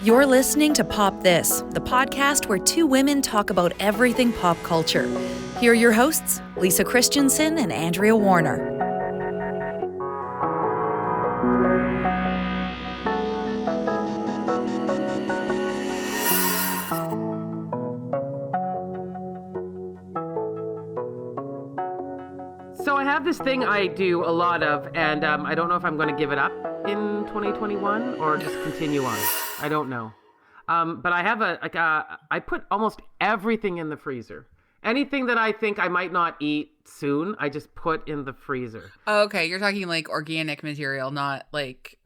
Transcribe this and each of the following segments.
You're listening to Pop This, the podcast where two women talk about everything pop culture. Here are your hosts, Lisa Christiansen and Andrea Warner. So I have this thing I do a lot of, and I don't know if I'm going to give it up in 2021 or just continue on. I don't know. But I have I put almost everything in the freezer. Anything that I think I might not eat soon, I just put in the freezer. Oh, okay. You're talking like organic material, not like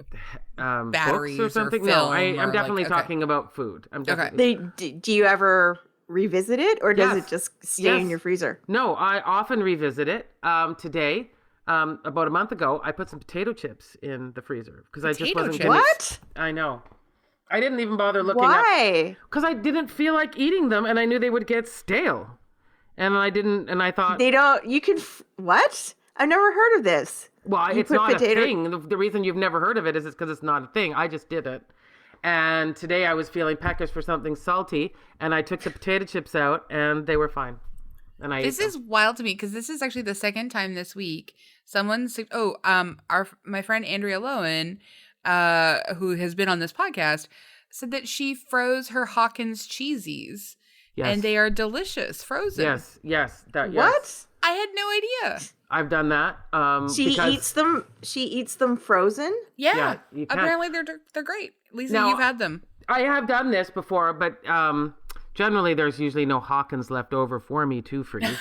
batteries or something. Or film. No, I'm definitely like, okay. talking about food. I'm definitely... Do you ever revisit it, or does it just stay in your freezer? No, I often revisit it. Today, about a month ago, I put some potato chips in the freezer because I just wasn't getting. What? I know. I didn't even bother looking up. Why? Because I didn't feel like eating them, and I knew they would get stale. And I didn't, and I thought... They don't, you can, what? I've never heard of this. Well, it's not a thing. The reason you've never heard of it is because it's not a thing. I just did it. And today I was feeling peckish for something salty, and I took the potato chips out, and they were fine. And I This is wild to me, because this is actually the second time this week my friend Andrea Lowen, who has been on this podcast, said that she froze her Hawkins cheesies. Yes. And they are delicious, frozen. Yes. What? I had no idea. I've done that. She eats them frozen? Yeah. Apparently they're great. Lisa, you've had them. I have done this before, but generally there's usually no Hawkins left over for me to freeze,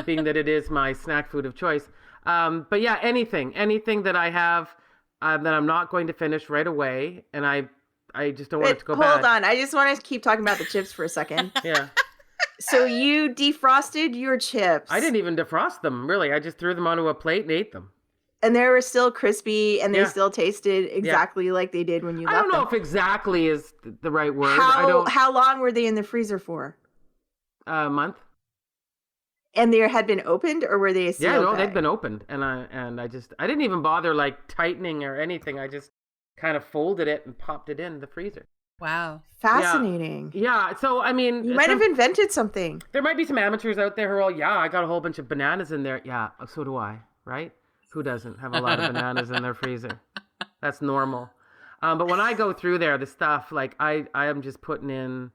being that it is my snack food of choice. But yeah, anything that I have that I'm not going to finish right away, and I just don't want it to go bad. Hold on. I just want to keep talking about the chips for a second. Yeah. So you defrosted your chips. I didn't even defrost them, really. I just threw them onto a plate and ate them. And they were still crispy, and they still tasted exactly like they did when you left them. I don't know if exactly is the right word. How long were they in the freezer for? A month. And they had been opened, or were they sealed? Yeah, no, they'd been opened. And I didn't even bother like tightening or anything. I just kind of folded it and popped it in the freezer. Wow. Fascinating. Yeah. So, I mean... You might have invented something. There might be some amateurs out there who are all, I got a whole bunch of bananas in there. Yeah, so do I, right? Who doesn't have a lot of bananas in their freezer? That's normal. But when I go through there, the stuff, like, I am just putting in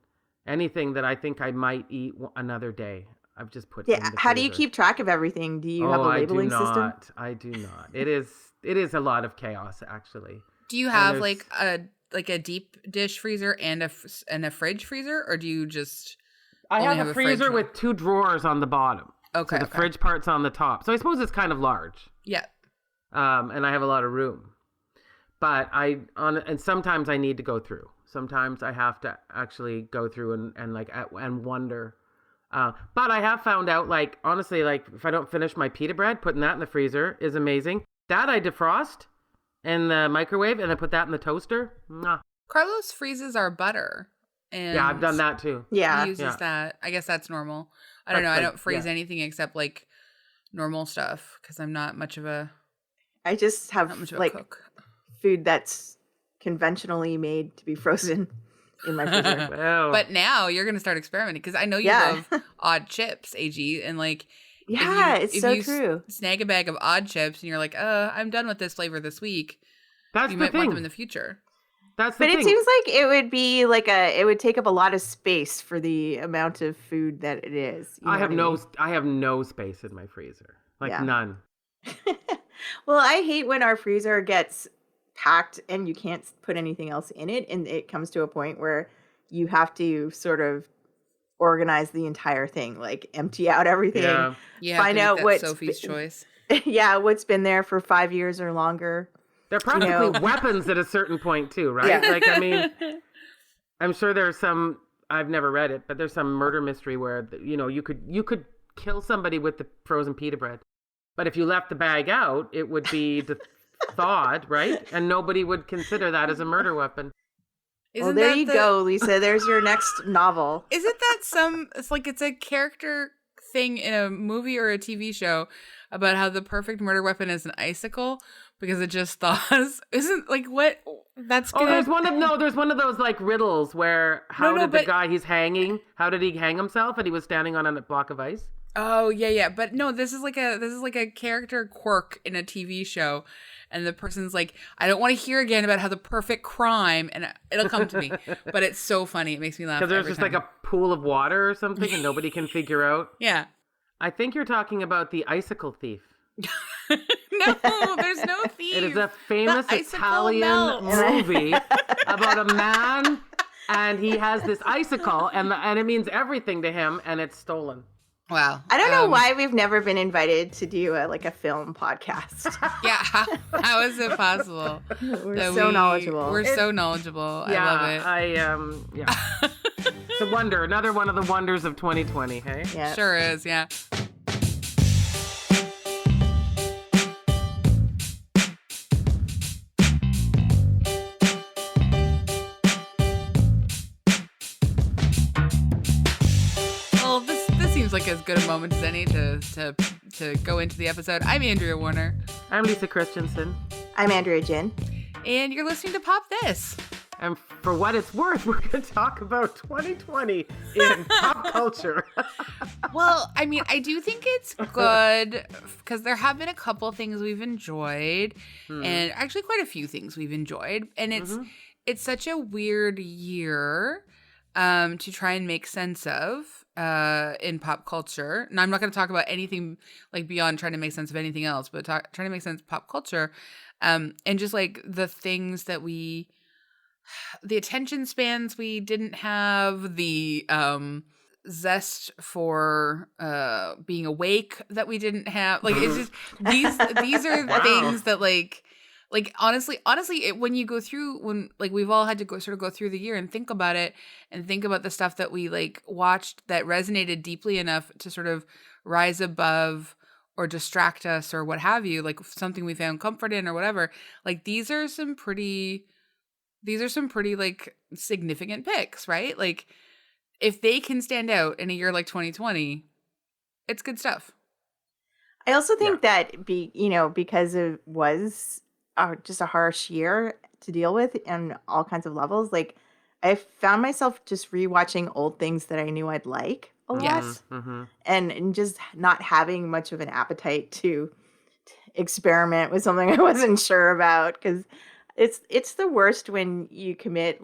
anything that I think I might eat another day. I've just put in the freezer. How do you keep track of everything? Do you have a labeling system? I do not. It is a lot of chaos, actually. Do you have like a deep dish freezer and a fridge freezer, or do you just? I have a freezer with 2 drawers on the bottom. Okay. So the fridge part's on the top. So I suppose it's kind of large. Yeah. And I have a lot of room. But and sometimes I need to go through. Sometimes I have to actually go through and wonder. But I have found out, like, honestly, like, if I don't finish my pita bread, putting that in the freezer is amazing. That I defrost in the microwave and then put that in the toaster. Mwah. Carlos freezes our butter. And yeah, I've done that too. Yeah. He uses that. I guess that's normal. I don't know. I don't freeze anything except like normal stuff because I'm not much of a... I just have like cook. Food that's conventionally made to be frozen in my freezer. Well. But now you're going to start experimenting because I know you love odd chips, AG, and like... Yeah, it's so true. Snag a bag of odd chips and you're like, I'm done with this flavor this week. That's you the might thing. want them in the future. That's the thing. But it seems like it would be like it would take up a lot of space for the amount of food that it is. I have no space in my freezer. Like none. Well, I hate when our freezer gets packed and you can't put anything else in it, and it comes to a point where you have to sort of organize the entire thing, like empty out everything, find out what's Sophie's choice. What's been there for 5 years or longer. They're practically weapons at a certain point too, right? Yeah. Like, I mean, I'm sure there's some, I've never read it, but there's some murder mystery where, you could kill somebody with the frozen pita bread, but if you left the bag out, it would be thawed, right? And nobody would consider that as a murder weapon. Well, there you go, Lisa. There's your next novel. Isn't that it's a character thing in a movie or a TV show about how the perfect murder weapon is an icicle because it just thaws? Isn't like what? That's good. There's one of those like riddles where the guy he's hanging? How did he hang himself? And he was standing on a block of ice. Oh yeah, but no, this is like a character quirk in a TV show, and the person's like, I don't want to hear again about how the perfect crime, and it'll come to me, but it's so funny, it makes me laugh. Because there's just like a pool of water or something, and nobody can figure out. Yeah, I think you're talking about the icicle thief. No, there's no thief. It is a famous Italian movie about a man, and he has this icicle, and it means everything to him, and it's stolen. Wow. I don't know why we've never been invited to do a film podcast. Yeah, how is it possible? We're so knowledgeable. We're so knowledgeable. Yeah, I love it. Yeah. It's a wonder. Another one of the wonders of 2020, hey? Yeah. Sure is, yeah. Like as good a moment as any to go into the episode. I'm Andrea Warner. I'm Lisa Christiansen. I'm Andrea Gin. And you're listening to Pop This. And for what it's worth, we're going to talk about 2020 in pop culture. Well, I mean, I do think it's good because there have been a couple things we've enjoyed, and actually quite a few things we've enjoyed. And it's such a weird year to try and make sense of in pop culture. And I'm not going to talk about anything like beyond trying to make sense of anything else, but trying to make sense of pop culture, and just like the things that the attention spans we didn't have, the zest for being awake that we didn't have. Like it's just these are Wow. things that like honestly, when you go through, when like we've all had to go through the year and think about it and think about the stuff that we like watched that resonated deeply enough to sort of rise above or distract us or what have you, like something we found comfort in or whatever. Like these are some pretty like significant picks, right? Like if they can stand out in a year like 2020, it's good stuff. I also think that because it was just a harsh year to deal with on all kinds of levels. Like I found myself just rewatching old things that I knew I'd like a lot, and just not having much of an appetite to experiment with something I wasn't sure about, because it's the worst when you commit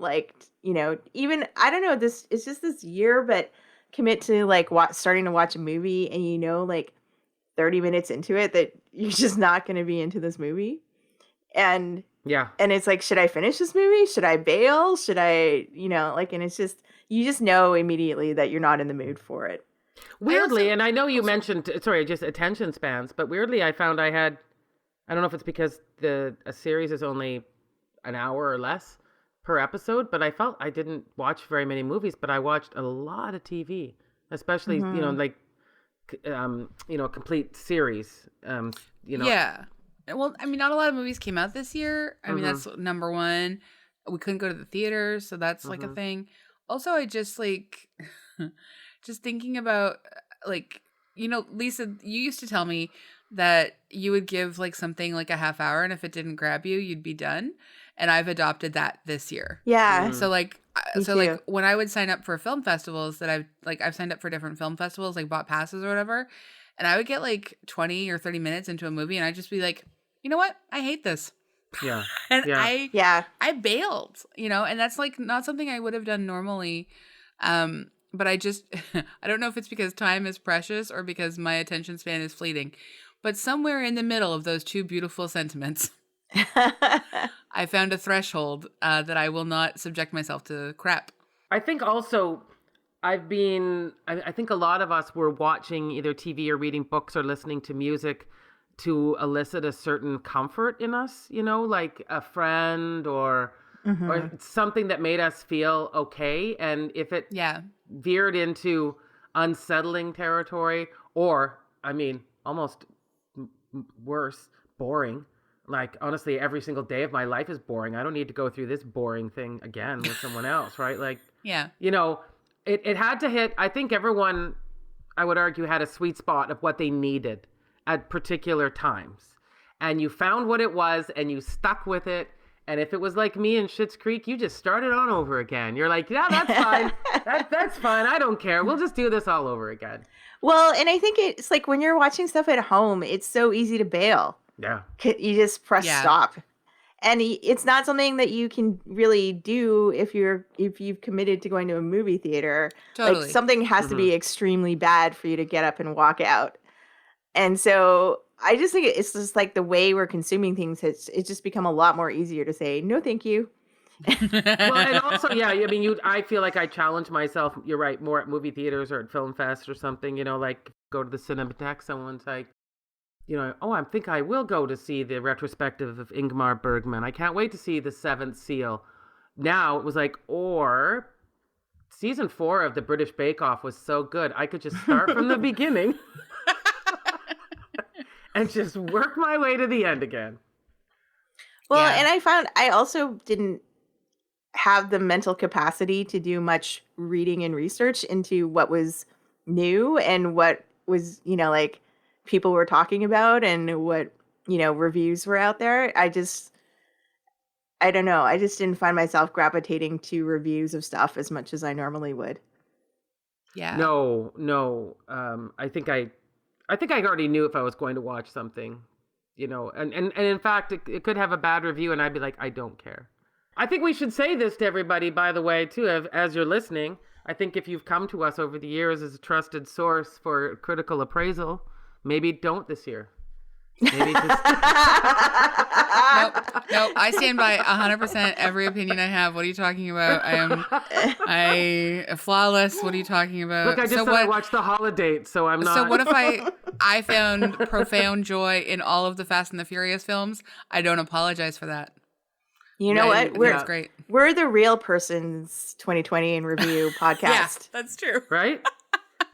even I don't know, it's just this year, but commit to like starting to watch a movie and like 30 minutes into it that you're just not going to be into this movie. And it's like, should I finish this movie? Should I bail? Should I, and it's just, you just know immediately that you're not in the mood for it. Weirdly, and I know you mentioned, just attention spans, but weirdly I found I don't know if it's because a series is only an hour or less per episode, but I felt I didn't watch very many movies, but I watched a lot of TV, especially, complete series, Yeah. Well, I mean, not a lot of movies came out this year. I mean, that's number one. We couldn't go to the theaters, so that's like a thing. Also, I just like, just thinking about Lisa, you used to tell me that you would give like something like a half hour, and if it didn't grab you, you'd be done. And I've adopted that this year. Yeah. So like, when I would sign up for film festivals I've signed up for different film festivals, like bought passes or whatever. And I would get like 20 or 30 minutes into a movie and I'd just be like, you know what? I hate this. Yeah. And yeah. I bailed, and that's like not something I would have done normally. But I just, I don't know if it's because time is precious or because my attention span is fleeting, but somewhere in the middle of those two beautiful sentiments, I found a threshold that I will not subject myself to crap. I think also I think a lot of us were watching either TV or reading books or listening to music to elicit a certain comfort in us, like a friend or something that made us feel okay. And if it veered into unsettling territory or, almost worse, boring. Like, honestly, every single day of my life is boring. I don't need to go through this boring thing again with someone else, right? Like, yeah. It had to hit, I think everyone, I would argue, had a sweet spot of what they needed at particular times. And you found what it was and you stuck with it. And if it was like me in Schitt's Creek, you just started on over again. You're like, yeah, that's fine. That's fine. I don't care. We'll just do this all over again. Well, and I think it's like when you're watching stuff at home, it's so easy to bail. Yeah. You just press stop. And it's not something that you can really do if you've committed to going to a movie theater. Totally. Like something has to be extremely bad for you to get up and walk out. And so I just think it's just like the way we're consuming things. It's just become a lot more easier to say, no, thank you. Well, and also, yeah, I mean, I feel like I challenge myself, you're right, more at movie theaters or at Film Fest or something, like go to the Cinematheque, someone's like, I think I will go to see the retrospective of Ingmar Bergman. I can't wait to see The Seventh Seal. Now it was like, or season 4 of the British Bake Off was so good, I could just start from the beginning and just work my way to the end again. Well, and I found I also didn't have the mental capacity to do much reading and research into what was new and what was, like people were talking about and what, reviews were out there. I don't know. I just didn't find myself gravitating to reviews of stuff as much as I normally would. Yeah. No. I think I already knew if I was going to watch something, and in fact, it could have a bad review and I'd be like, I don't care. I think we should say this to everybody, by the way, too, as you're listening. I think if you've come to us over the years as a trusted source for critical appraisal, maybe don't this year. Maybe just... Nope. I stand by 100% every opinion I have. What are you talking about? I am flawless. What are you talking about? Look, I just said I watched The Holiday, so I'm not. So what if I found profound joy in all of the Fast and the Furious films? I don't apologize for that. You know what? It's great. We're the Real Person's 2020 in Review podcast. Yeah, that's true. Right?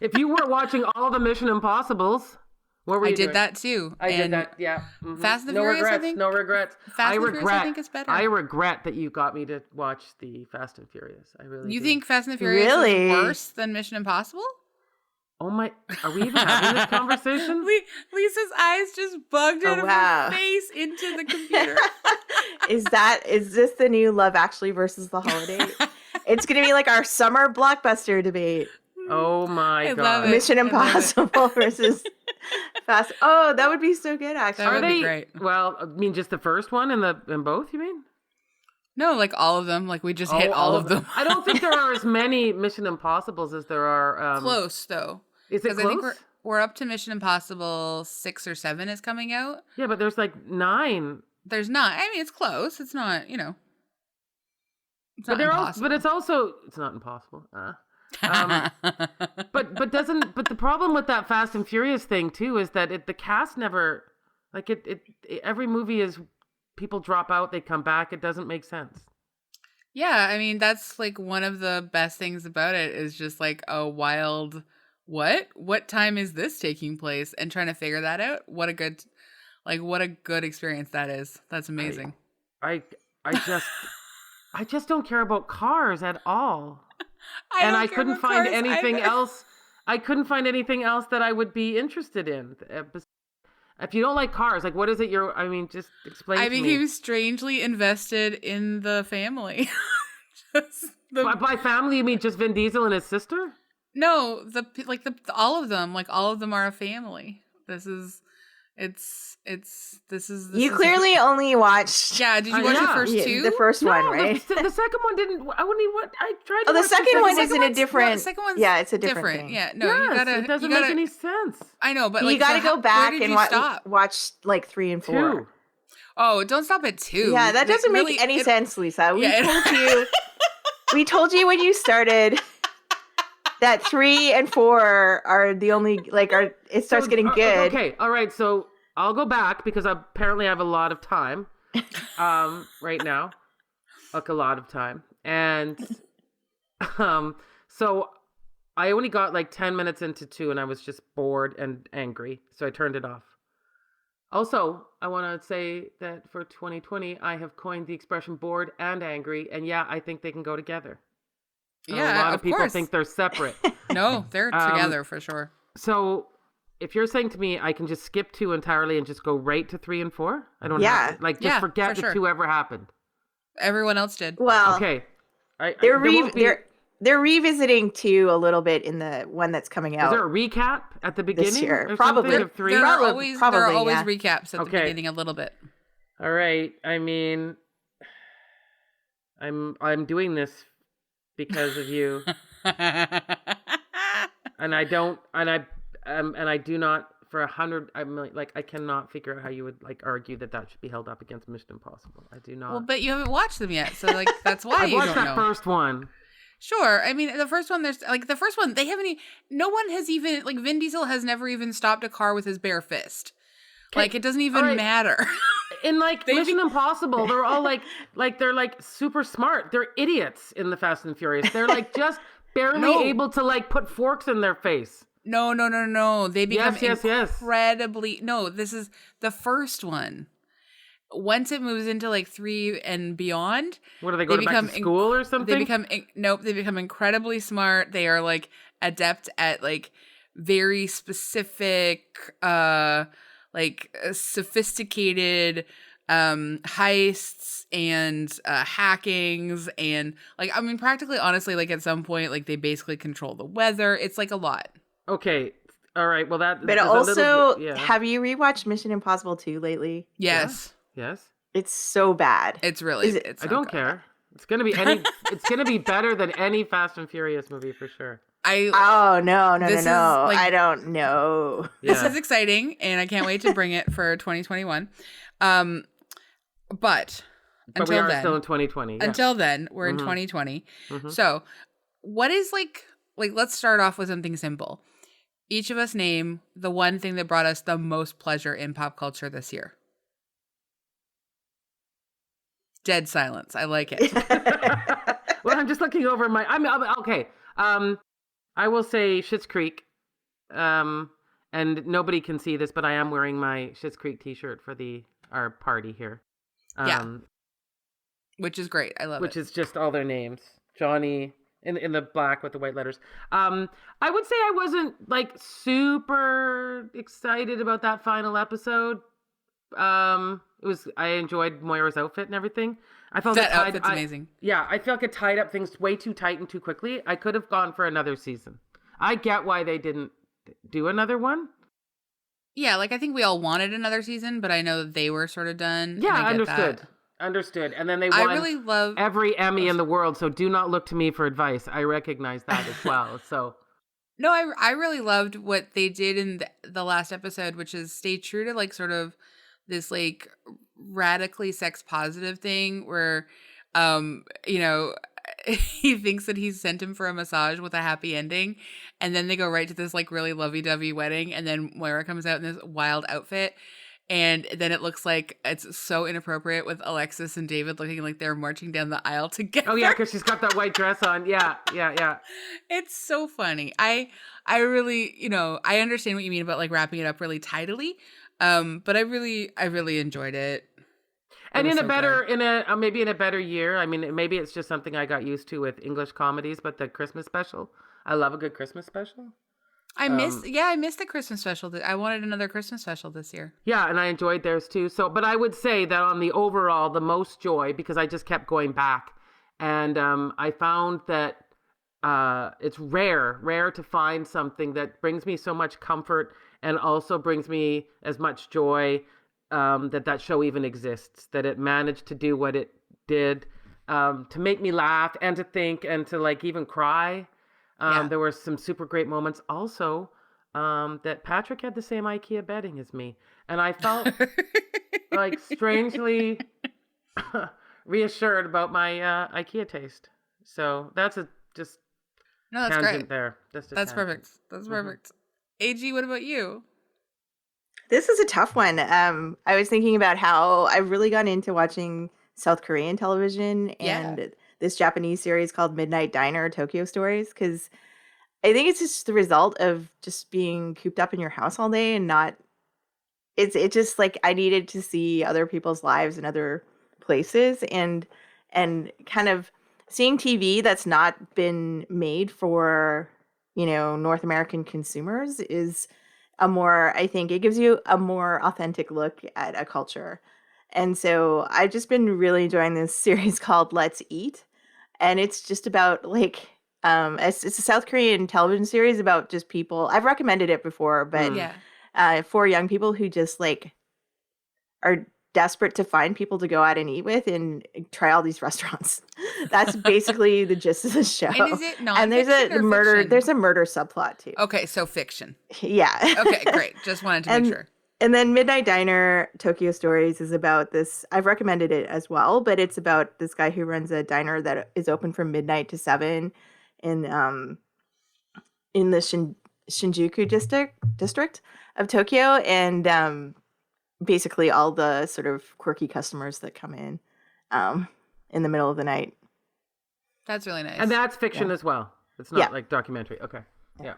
If you were watching all the Mission Impossibles, what were you doing? Did that too. I did that, yeah. Mm-hmm. Fast and the Furious, regrets, I think. No regrets. Fast and the Furious, I think it's better. I regret that you got me to watch the Fast and Furious. I really You do. think Fast and the Furious is worse than Mission Impossible? Oh my, are we even having this conversation? Lisa's eyes just bugged out of her face into the computer. Is this the new Love Actually versus The Holiday? It's going to be like our summer blockbuster debate. Oh my God. Mission Impossible versus Fast. Oh, that would be so good, actually. That would be great. Well, I mean, just the first one and both, you mean? No, like all of them. Like we just hit all of them. I don't think there are as many Mission Impossibles as there are. Close, though. Is it close? I think we're up to Mission Impossible 6 or 7 is coming out. Yeah, but there's like 9. There's not. I mean, it's close. It's not, It's not impossible. But it's also, it's not impossible. But the problem with that Fast and Furious thing too is that the cast never, like every movie is, people drop out, they come back. It doesn't make sense. Yeah, I mean, that's like one of the best things about it is just like a wild, what time is this taking place, and trying to figure that out. What a good experience that is. That's amazing. I just don't care about cars at all. I couldn't find anything else. I couldn't find anything else that I would be interested in. If you don't like cars, like what is it just explain to me. I became strangely invested in the family. By family, you mean just Vin Diesel and his sister? No, all of them. Like all of them are a family. You clearly only watched. Yeah, did you watch the first two? The first one, right? The second one didn't. I wouldn't even. I tried. Oh, the second one is in a different. The second one's it's a different thing. Yeah, no, yes, it doesn't make any sense. I know, but you got to go back and watch like 3 and 4. 2. Oh, don't stop at 2. Yeah, that doesn't make any sense, Lisa. We told you when you started that 3 and 4 are the only it starts getting good. Okay, all right, so I'll go back because apparently I have a lot of time right now. Like a lot of time. And so I only got like 10 minutes into 2 and I was just bored and angry. So I turned it off. Also, I want to say that for 2020, I have coined the expression bored and angry. And yeah, I think they can go together. Yeah, a lot of people course. think they're separate. No, they're together for sure. So if you're saying to me I can just skip 2 entirely and just go right to 3 and 4, I don't Yeah. have to, like, just forget for that sure. 2 ever happened. Everyone else did. Well, Okay. they're revisiting 2 a little bit in the one that's coming Is out there a recap at the beginning? year. Or Probably. something of 3? There are Probably, always yeah. recaps at the Okay. beginning a little bit. All right. I mean, I'm doing this because of you, and I do not for 100. I cannot figure out how you would like argue that should be held up against Mission Impossible. I do not. Well, but you haven't watched them yet, so like that's why I've you watched don't that know. first one. Sure. I mean, the first one, they haven't no one has even, like, Vin Diesel has never even stopped a car with his bare fist. Like, it doesn't even matter. In, like, Mission Impossible, they're all, they're, like, super smart. They're idiots in the Fast and Furious. They're, like, just barely able to, like, put forks in their face. No. They become Yes. incredibly... No, this is the first one. Once it moves into like 3 and beyond, What are they going back to school or something? They become incredibly smart. They are like adept at like very specific, sophisticated heists and hackings and like, I mean, practically honestly, like at some point, like they basically control the weather. It's like a lot. Okay. All right. Well, that. But also, have you rewatched Mission Impossible 2 lately? Yes. Yeah. Yes. It's so bad. It's really. I don't care. It's gonna be it's gonna be better than any Fast and Furious movie for sure. No. Like, I don't know. This is exciting, and I can't wait to bring it for 2021. But we are still in 2020. Yeah. Until then, we're in 2020. Mm-hmm. So, what is like? Let's start off with something simple. Each of us name the one thing that brought us the most pleasure in pop culture this year. Dead silence. I like it. Well, I'm just looking over I'm okay. I will say Schitt's Creek. And nobody can see this, but I am wearing my Schitt's Creek t-shirt for our party here. Which is great. I love it. Which is just all their names. Johnny in the black with the white letters. I would say I wasn't like super excited about that final episode. I enjoyed Moira's outfit and everything. I felt that outfit's amazing. Yeah, I feel like it tied up things way too tight and too quickly. I could have gone for another season. I get why they didn't do another one. Yeah, like I think we all wanted another season, but I know that they were sort of done. Yeah, understood. And then they won every Emmy in the world, so do not look to me for advice. I recognize that as well. So no, I really loved what they did in the last episode, which is stay true to like sort of this like radically sex positive thing where, he thinks that he's sent him for a massage with a happy ending. And then they go right to this like really lovey-dovey wedding. And then Moira comes out in this wild outfit. And then it looks like it's so inappropriate with Alexis and David looking like they're marching down the aisle together. Oh yeah, because she's got that white dress on. Yeah. It's so funny. I really, I understand what you mean about like wrapping it up really tidily. But I really enjoyed it. And maybe in a better year. I mean, maybe it's just something I got used to with English comedies, but the Christmas special, I love a good Christmas special. I missed the Christmas special. I wanted another Christmas special this year. Yeah, and I enjoyed theirs too. So, but I would say that on the overall, the most joy, because I just kept going back, and I found that it's rare to find something that brings me so much comfort and also brings me as much joy that show even exists, that it managed to do what it did, to make me laugh and to think and to like even cry. There were some super great moments also, that Patrick had the same IKEA bedding as me. And I felt like strangely reassured about my IKEA taste. So that's that's tangent great. There. That's perfect. That's perfect. AG, what about you? This is a tough one. I was thinking about how I've really gone into watching South Korean television and this Japanese series called Midnight Diner Tokyo Stories, because I think it's just the result of just being cooped up in your house all day and not. It's just like I needed to see other people's lives in other places and kind of seeing TV that's not been made for North American consumers is I think it gives you a more authentic look at a culture. And so I've just been really enjoying this series called Let's Eat. And it's just about it's a South Korean television series about just people. I've recommended it before, but for young people who just are desperate to find people to go out and eat with and try all these restaurants. That's basically the gist of the show. And is it nonfiction and there's a or murder. fiction? There's a murder subplot too. Okay, so fiction. Yeah. Okay, great. Just wanted to make sure. And then Midnight Diner, Tokyo Stories is about this. I've recommended it as well, but it's about this guy who runs a diner that is open from midnight to 7 in the Shinjuku district of Tokyo, and basically all the sort of quirky customers that come in the middle of the night. That's really nice. And that's fiction as well. It's not like documentary. Okay. Yeah.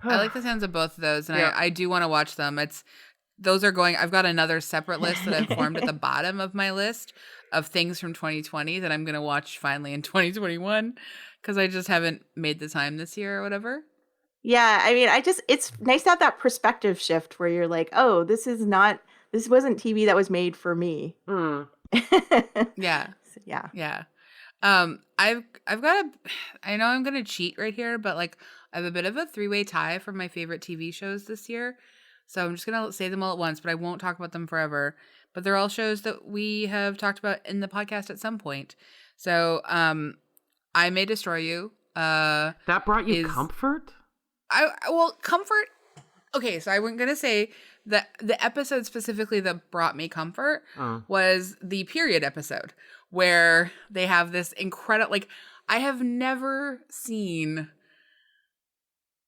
I like the sounds of both of those, and I do want to watch them. Those are going. I've got another separate list that I've formed at the bottom of my list of things from 2020 that I'm going to watch finally in 2021 because I just haven't made the time this year or whatever. Yeah, I mean, it's nice to have that perspective shift where you're like, oh, this wasn't TV that was made for me. Yeah. Yeah. I've got I know I'm going to cheat right here, but I have a bit of a 3-way tie for my favorite TV shows this year. So I'm just going to say them all at once, but I won't talk about them forever. But they're all shows that we have talked about in the podcast at some point. So I May Destroy You. That brought you comfort? Comfort. Okay, so I'm going to say that the episode specifically that brought me comfort was the period episode where they have this incredible, I have never seen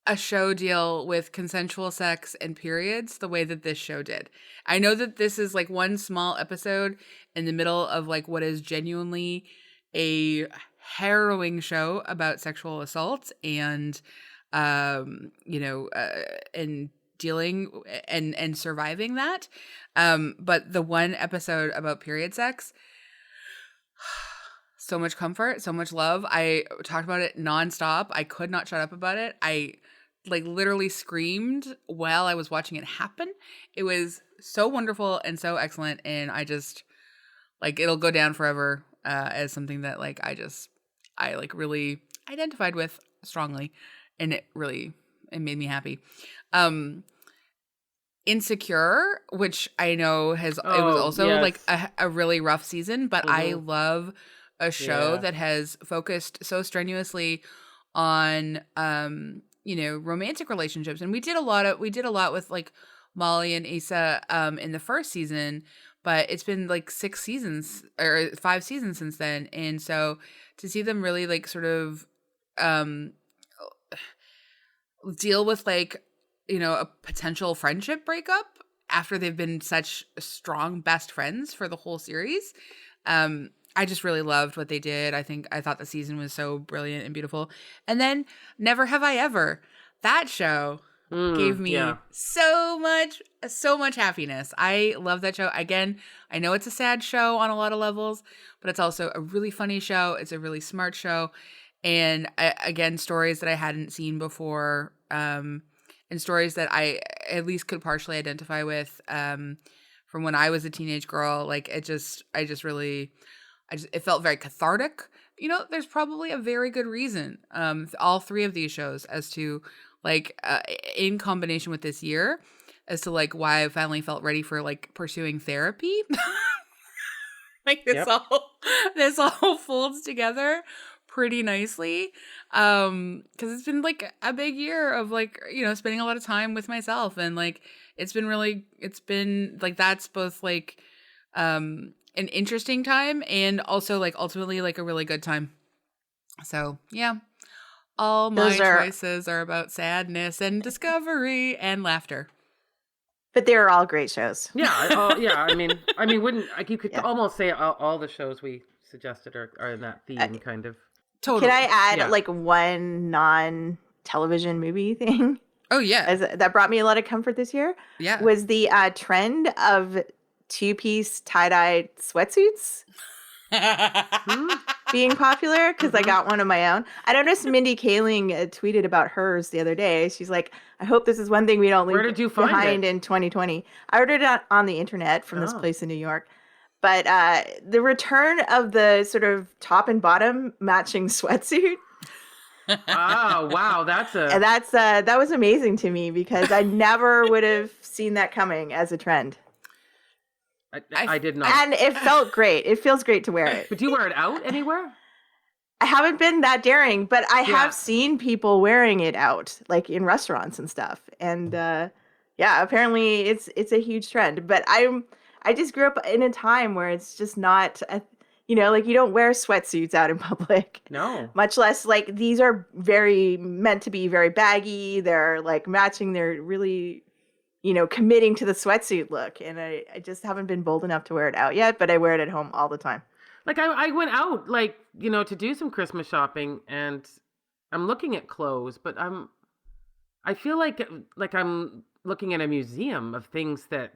a show deal with consensual sex and periods the way that this show did. I know that this is one small episode in the middle of what is genuinely a harrowing show about sexual assault and and dealing and surviving that. But the one episode about period sex, so much comfort, so much love. I talked about it nonstop. I could not shut up about it. I literally screamed while I was watching it happen. It was so wonderful and so excellent. And I just it'll go down forever as something that I really identified with strongly. And it made me happy. Insecure, which I know it was also a really rough season, but I love a show that has focused so strenuously on romantic relationships. And we did a lot with Molly and Issa in the first season, but it's been 6 seasons or 5 seasons since then. And so to see them really sort of deal with a potential friendship breakup after they've been such strong best friends for the whole series. I just really loved what they did. I thought the season was so brilliant and beautiful. And then Never Have I Ever. That show gave me so much happiness. I love that show. Again, I know it's a sad show on a lot of levels, but it's also a really funny show. It's a really smart show. And again, stories that I hadn't seen before, and stories that I at least could partially identify with from when I was a teenage girl. It felt very cathartic. There's probably a very good reason, all 3 of these shows as to in combination with this year as to why I finally felt ready for pursuing therapy. This all folds together pretty nicely because it's been a big year of spending a lot of time with myself, and it's been that's both an interesting time and also ultimately a really good time. So yeah, all my choices are about sadness and discovery and laughter. But they are all great shows. Yeah, I mean, wouldn't you could almost say all the shows we suggested are in that theme kind of. Totally. Can I add one non-television movie thing? Oh yeah, that brought me a lot of comfort this year. Yeah, was the trend of 2-piece tie-dye sweatsuits. being popular because I got one of my own. I noticed Mindy Kaling tweeted about hers the other day. She's like, I hope this is one thing we don't Where leave did you find behind it? in 2020. I ordered it on the internet from this place in New York. But the return of the sort of top and bottom matching sweatsuit. Oh, wow. That was amazing to me because I never would have seen that coming as a trend. I did not. And it felt great. It feels great to wear it. But do you wear it out anywhere? I haven't been that daring, but I have seen people wearing it out, like in restaurants and stuff. And apparently it's a huge trend. But I just grew up in a time where it's just not, like you don't wear sweatsuits out in public. No. Much less like these are meant to be very baggy. They're like matching. They're really, committing to the sweatsuit look. And I just haven't been bold enough to wear it out yet, but I wear it at home all the time. Like I went out to do some Christmas shopping and I'm looking at clothes, but I feel like I'm looking at a museum of things that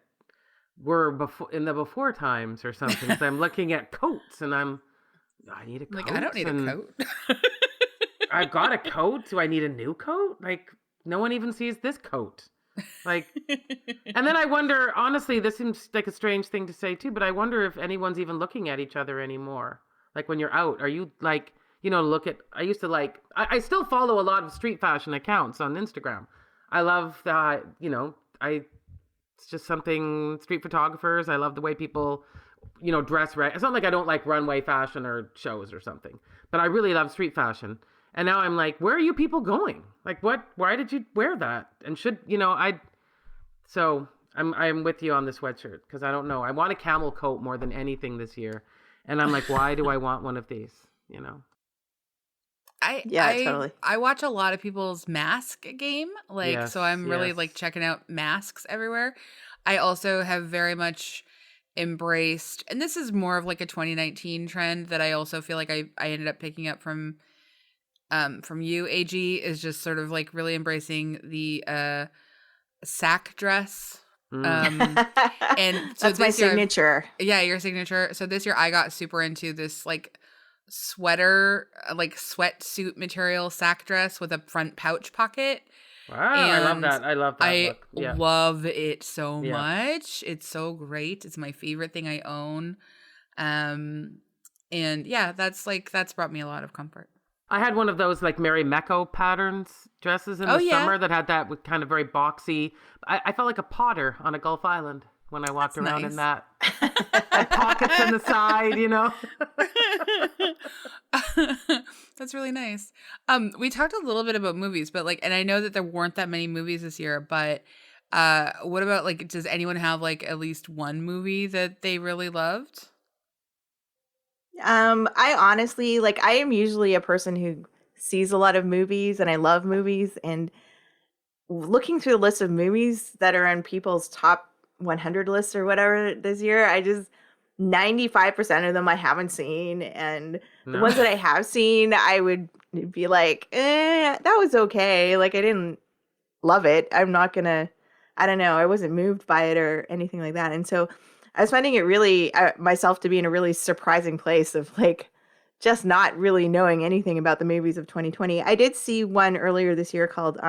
were before times or something. So I'm looking at coats and I need a coat. Like, I don't need a coat. I've got a coat. Do I need a new coat? Like, no one even sees this coat. Like, and then I wonder, honestly, this seems like a strange thing to say too, but I wonder if anyone's even looking at each other anymore. Like when you're out, are you like, I used to like, I still follow a lot of street fashion accounts on Instagram. I love that, it's just something, street photographers. I love the way people, dress right. It's not like I don't like runway fashion or shows or something, but I really love street fashion. And now I'm like, where are you people going? Like, why did you wear that? And so I'm with you on the sweatshirt because I don't know. I want a camel coat more than anything this year. And I'm like, why do I want one of these? Totally. I watch a lot of people's mask game. So I'm really like checking out masks everywhere. I also have very much embraced, and this is more of like a 2019 trend that I also feel like I ended up picking up from you, AG, is just sort of like really embracing the sack dress. And so that's my signature. Your signature. So this year I got super into this like sweater, like sweatsuit material sack dress with a front pouch pocket. Wow, I love that. I love that look. Yeah. Love it so much. It's so great. It's my favorite thing I own. And that's brought me a lot of comfort. I had one of those like Mary Mecco patterns dresses in the summer that had that with kind of very boxy. I felt like a potter on a Gulf island when I walked around in that. And pockets in the side, That's really nice. We talked a little bit about movies, but and I know that there weren't that many movies this year, but what about does anyone have at least one movie that they really loved? I honestly, I am usually a person who sees a lot of movies and I love movies, and looking through the list of movies that are on people's top 100 lists or whatever this year, 95% of them I haven't seen, and the ones that I have seen, I would be like, that was okay. I didn't love it. I'm not gonna, I don't know. I wasn't moved by it or anything like that. And so I was finding it really, myself to be in a really surprising place of just not really knowing anything about the movies of 2020. I did see one earlier this year called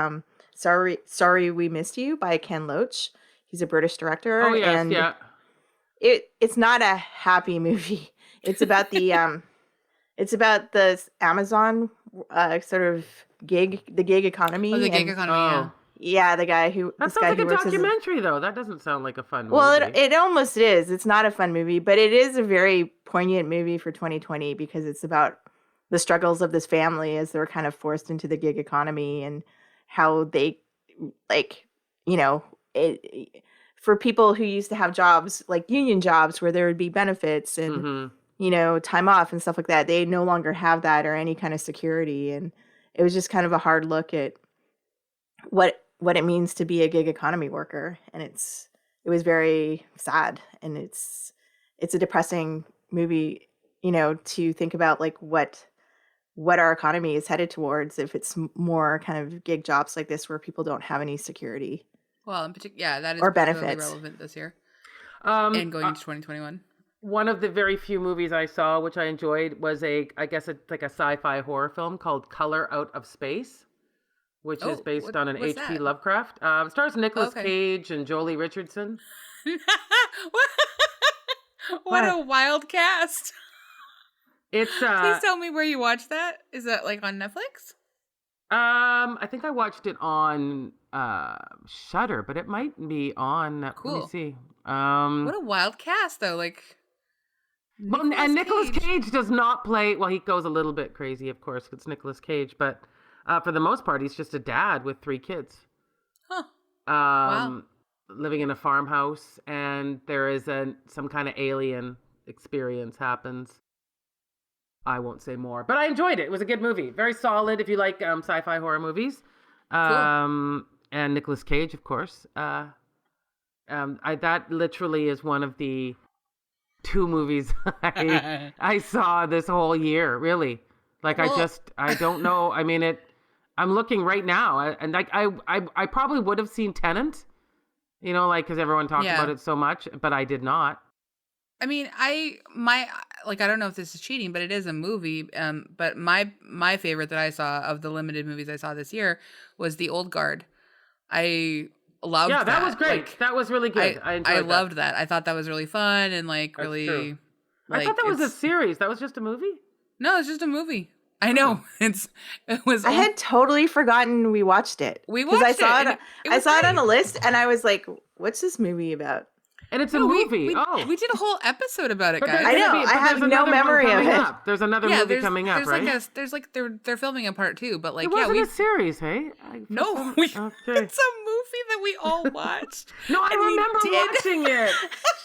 Sorry We Missed You by Ken Loach. He's a British director. Oh, yes, and yeah. It's not a happy movie. It's about the Amazon sort of gig economy. Oh, the gig economy, Yeah, the guy who... That sounds like a documentary, though. That doesn't sound like a fun movie. Well, it almost is. It's not a fun movie, but it is a very poignant movie for 2020 because it's about the struggles of this family as they're kind of forced into the gig economy and how they, for people who used to have jobs, like union jobs, where there would be benefits and, time off and stuff like that, they no longer have that or any kind of security. And it was just kind of a hard look at what it means to be a gig economy worker. And it was very sad. And it's a depressing movie, to think about what our economy is headed towards if it's more kind of gig jobs like this where people don't have any security. Well, in particular, that is or particularly benefits. relevant this year and going into 2021. One of the very few movies I saw, which I enjoyed, was I guess it's like a sci-fi horror film called Color Out of Space, which is based on an what's H.P. that? Lovecraft. It stars Nicolas Okay. Cage and Jolie Richardson. What a wild cast. It's Please tell me where you watched that. Is that like on Netflix? I think I watched it on Shudder, but it might be on. Cool. Let me see. What a wild cast, though. Like, and Nicolas Cage does not play. Well, he goes a little bit crazy, of course. It's Nicolas Cage, but for the most part, he's just a dad with 3 kids. Huh. Wow. Living in a farmhouse, and there is some kind of alien experience happens. I won't say more, but I enjoyed it. It was a good movie. Very solid if you like sci-fi horror movies. Cool. And Nicolas Cage, of course. That literally is one of the 2 movies I saw this whole year, really. Like, I don't know. I mean, I'm looking right now, and like I probably would have seen Tenet, you know, like, because everyone talked about it so much, but I did not. I mean, I don't know if this is cheating, but it is a movie. But my favorite that I saw of the limited movies I saw this year was The Old Guard. I loved that. Yeah, that was great. Like, that was really good. I enjoyed that. loved that. I thought that was really fun and like That's really. true. Like, I thought that was a series. That was just a movie? No, it's just a movie. I know. It was. I had totally forgotten we watched it. We watched I saw it. it. I saw it on a list, and I was like, "What's this movie about?" And it's a movie. We did a whole episode about it, But guys. I know. I have no memory of it. There's another movie coming up, right? They're filming a part 2, but like, It wasn't a series, hey? No, Okay. it's a movie that we all watched. No, I remember watching it.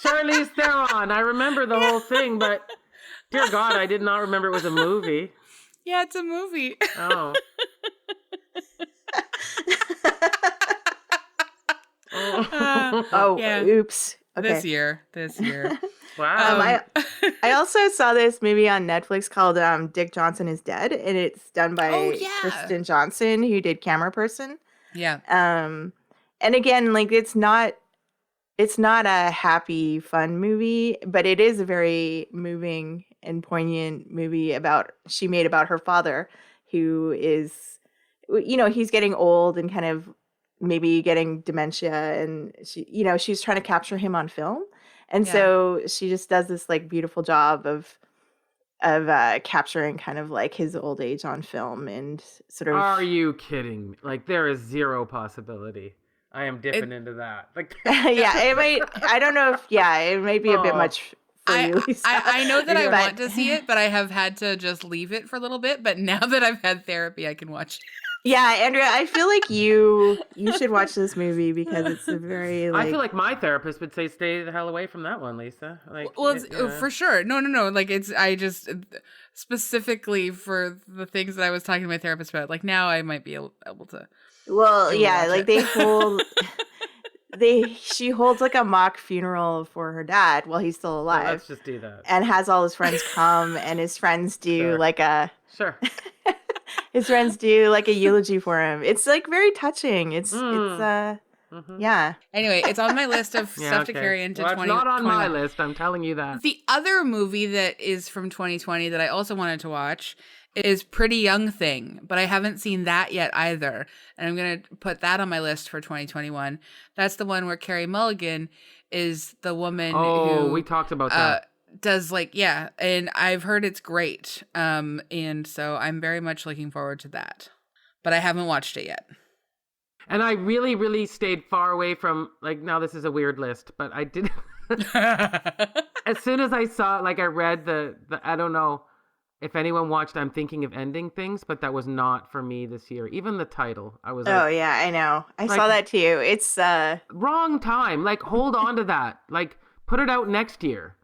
Charlize Theron. I remember the whole thing, but dear God, I did not remember it was a movie. Yeah, it's a movie. Oh. Yeah. Oops. Okay. This year. Wow. I also saw this movie on Netflix called Dick Johnson is Dead, and it's done by Kristen Johnson, who did Camera Person. Yeah. And again, like it's not a happy, fun movie, but it is a very moving and poignant movie she made about her father, who is, you know, he's getting old and kind of maybe getting dementia, and she's trying to capture him on film. And so she just does this like beautiful job of capturing kind of like his old age on film and sort of. Are you kidding me? Like, there is zero possibility I am dipping into that. Like, it might. I don't know if. Yeah, it might be a bit much for you, Lisa. I know that I want to see it, but I have had to just leave it for a little bit. But now that I've had therapy, I can watch it. Yeah, Andrea, I feel like you should watch this movie because it's a very. Like, I feel like my therapist would say, "Stay the hell away from that one, Lisa." Like, well, for sure. No. Like, I just specifically for the things that I was talking to my therapist about. Like, now I might be able to. Well, yeah, like they hold. She holds like a mock funeral for her dad while he's still alive. Let's just do that. And has all his friends come, and his friends do like a. Sure. His friends do like a eulogy for him. It's like very touching. Yeah. Anyway, it's on my list of stuff to carry into 2020. It's not on my list. I'm telling you that. The other movie that is from 2020 that I also wanted to watch is Pretty Young Thing, but I haven't seen that yet either. And I'm going to put that on my list for 2021. That's the one where Carey Mulligan is the woman who we talked about that. Does and I've heard it's great. And so I'm very much looking forward to that. But I haven't watched it yet. And I really, really stayed far away from, like, now this is a weird list, but I did. As soon as I saw, like, I read the I don't know if anyone watched I'm Thinking of Ending Things, but that was not for me this year. Even the title, I was Oh, yeah, I know. I saw that too. It's wrong time. Like, hold on to that. Like, put it out next year.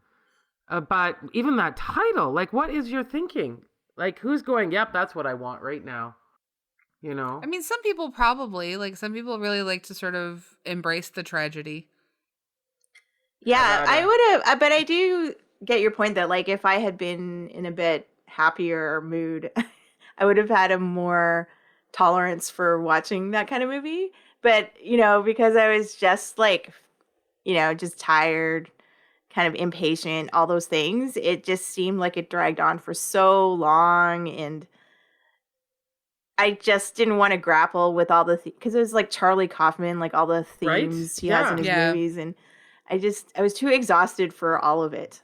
But even that title, like, what is your thinking? Like, who's going, yep, that's what I want right now? You know? I mean, some people probably, like, some people really like to sort of embrace the tragedy. Yeah, I would have, but I do get your point that, like, if I had been in a bit happier mood, I would have had a more tolerance for watching that kind of movie. But, you know, because I was just, like, you know, just tired, kind of impatient, all those things. It just seemed like it dragged on for so long, and I just didn't want to grapple with all the because it was like Charlie Kaufman, like all the Right? themes he has in his Yeah. movies, and I was too exhausted for all of it.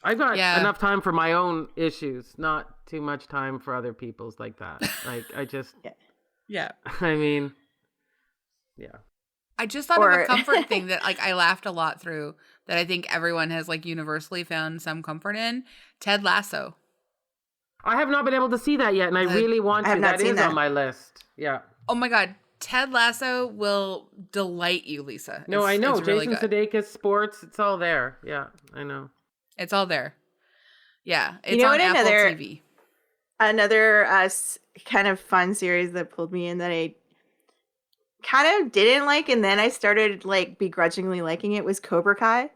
I've got Yeah. enough time for my own issues, not too much time for other people's like that. Like, I just, Yeah. I mean, yeah. I just thought of Or- a comfort thing that like I laughed a lot through that I think everyone has like universally found some comfort in. Ted Lasso. I have not been able to see that yet, and I really want I have to. not That seen is that. on my list. Yeah. Oh my God. Ted Lasso will delight you, Lisa. No, I know. It's really Jason good. Sudeikis, sports, it's all there. Yeah, I know. It's all there. Yeah. It's know on what, Apple another- TV. Another kind of fun series that pulled me in that I kind of didn't like, and then I started like begrudgingly liking it, was Cobra Kai.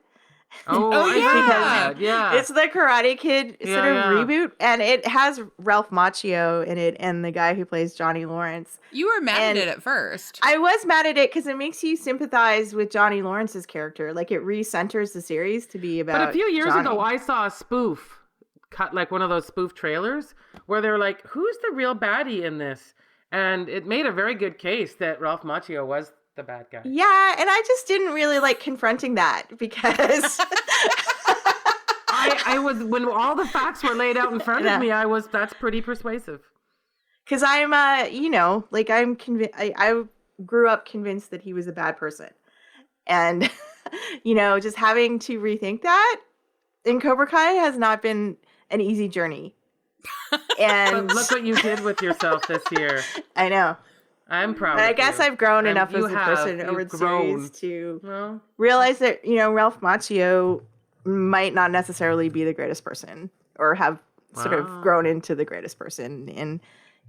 Oh, Oh, I yeah. heard that. Yeah. It's the Karate Kid sort Yeah, of yeah. reboot, and it has Ralph Macchio in it and the guy who plays Johnny Lawrence. You were mad And at it at first. I was mad at it because it makes you sympathize with Johnny Lawrence's character. Like, it recenters the series to be about But a few years Johnny. ago, I saw a spoof, cut like one of those spoof trailers, where they're like, "Who's the real baddie in this?" And it made a very good case that Ralph Macchio was the bad guy. Yeah, and I just didn't really like confronting that because I was when all the facts were laid out in front Yeah. of me. That's pretty persuasive. because I'm like I'm convinced. I grew up convinced that he was a bad person, and just having to rethink that in Cobra Kai has not been an easy journey. And But look what you did with yourself this year. I know. I'm proud. But I of guess you. I've grown And enough you as a have. person over You've the grown. series to Well, realize that Ralph Macchio might not necessarily be the greatest person or have sort of Wow. grown into the greatest person. And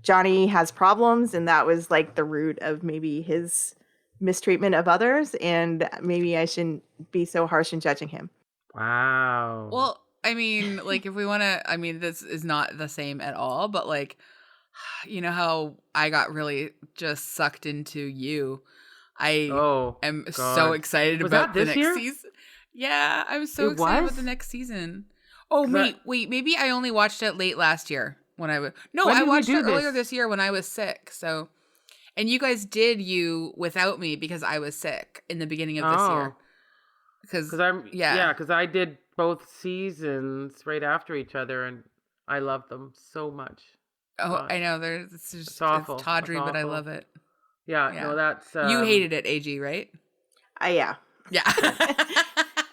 Johnny has problems, and that was like the root of maybe his mistreatment of others. And maybe I shouldn't be so harsh in judging him. wow. Well, I mean, like if we want to, I mean, this is not the same at all, but like, you know how I got really just sucked into you. I oh, am God. so excited Was about that the this next year? season. Yeah, I'm so It excited was? about the next season. Oh, 'Cause I- wait, maybe I only watched it late last year when I was. No, When I did we watched do it earlier this? this year when I was sick. So, and you guys did you without me because I was sick in the beginning of this year. Because Because I did both seasons right after each other, and I love them so much. Oh, God. I know. It's just It's awful. It's tawdry, It's but I awful. love it. Yeah, Yeah. no, that's You hated it, AG, right? Yeah. Yeah.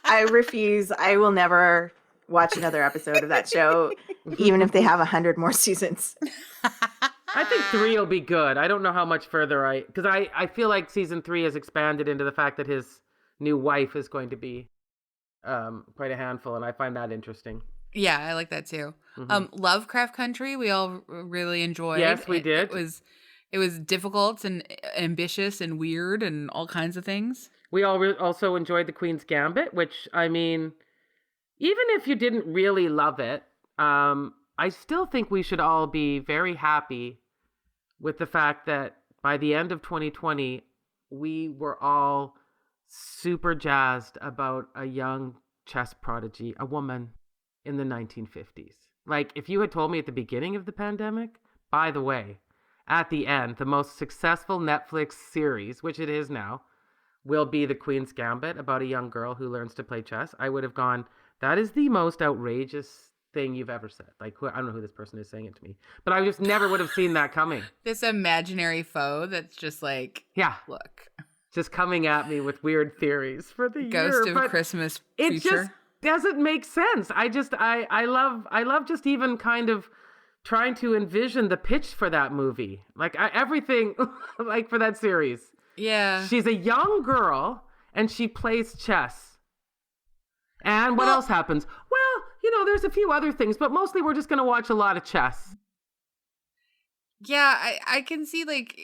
I refuse. I will never watch another episode of that show, even if they have 100 more seasons. I think 3 will be good. I don't know how much further because I feel like season 3 has expanded into the fact that his new wife is going to be quite a handful, and I find that interesting. Yeah, I like that too. Lovecraft Country, we all really enjoyed. Yes, we did. It was difficult and ambitious and weird and all kinds of things. We all also enjoyed The Queen's Gambit, which, I mean, even if you didn't really love it, I still think we should all be very happy with the fact that by the end of 2020, we were all super jazzed about a young chess prodigy, a woman in the 1950s. Like, if you had told me at the beginning of the pandemic, by the way, at the end, the most successful Netflix series, which it is now, will be The Queen's Gambit, about a young girl who learns to play chess, I would have gone, that is the most outrageous thing you've ever said. Like, I don't know who this person is saying it to me, but I just never would have seen that coming. This imaginary foe that's just like, Yeah, look, just coming at me with weird theories for the Ghost year. of but Christmas it future. just doesn't make sense. I love just even kind of trying to envision the pitch for that movie. Like everything, like for that series. Yeah. She's a young girl and she plays chess. And what Well- else happens? Well, there's a few other things, but mostly we're just going to watch a lot of chess. Yeah, I can see like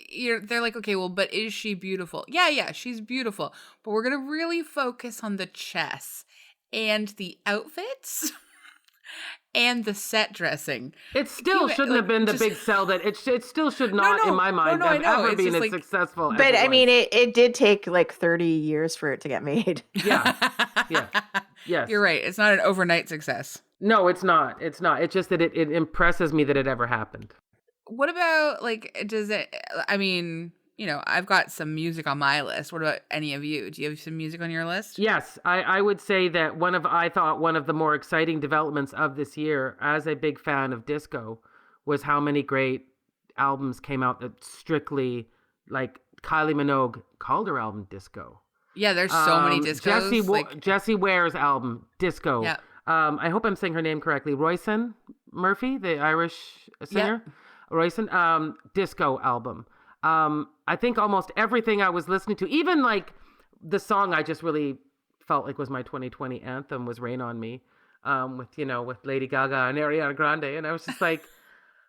they're like, okay, well, but is she beautiful? Yeah, she's beautiful. But we're gonna really focus on the chess and the outfits and the set dressing. It still shouldn't have been the big sell that it still should not, in my mind, have ever been as successful as But it I was. mean, it did take like 30 years for it to get made. Yeah. Yes. You're right. It's not an overnight success. No, it's not. It's not. It's just that it impresses me that it ever happened. What about, like, I mean, you know, I've got some music on my list. What about any of you? Do you have some music on your list? Yes, I would say that I thought one of the more exciting developments of this year, as a big fan of disco, was how many great albums came out that strictly, like, Kylie Minogue called her album disco. Yeah, there's so many discos. Jessie Ware's album, disco. Yeah. I hope I'm saying her name correctly. Roisin Murphy, the Irish singer. Yeah. Roisin, disco album. I think almost everything I was listening to, even like the song I just really felt like was my 2020 anthem was Rain on Me, with Lady Gaga and Ariana Grande. And I was just like,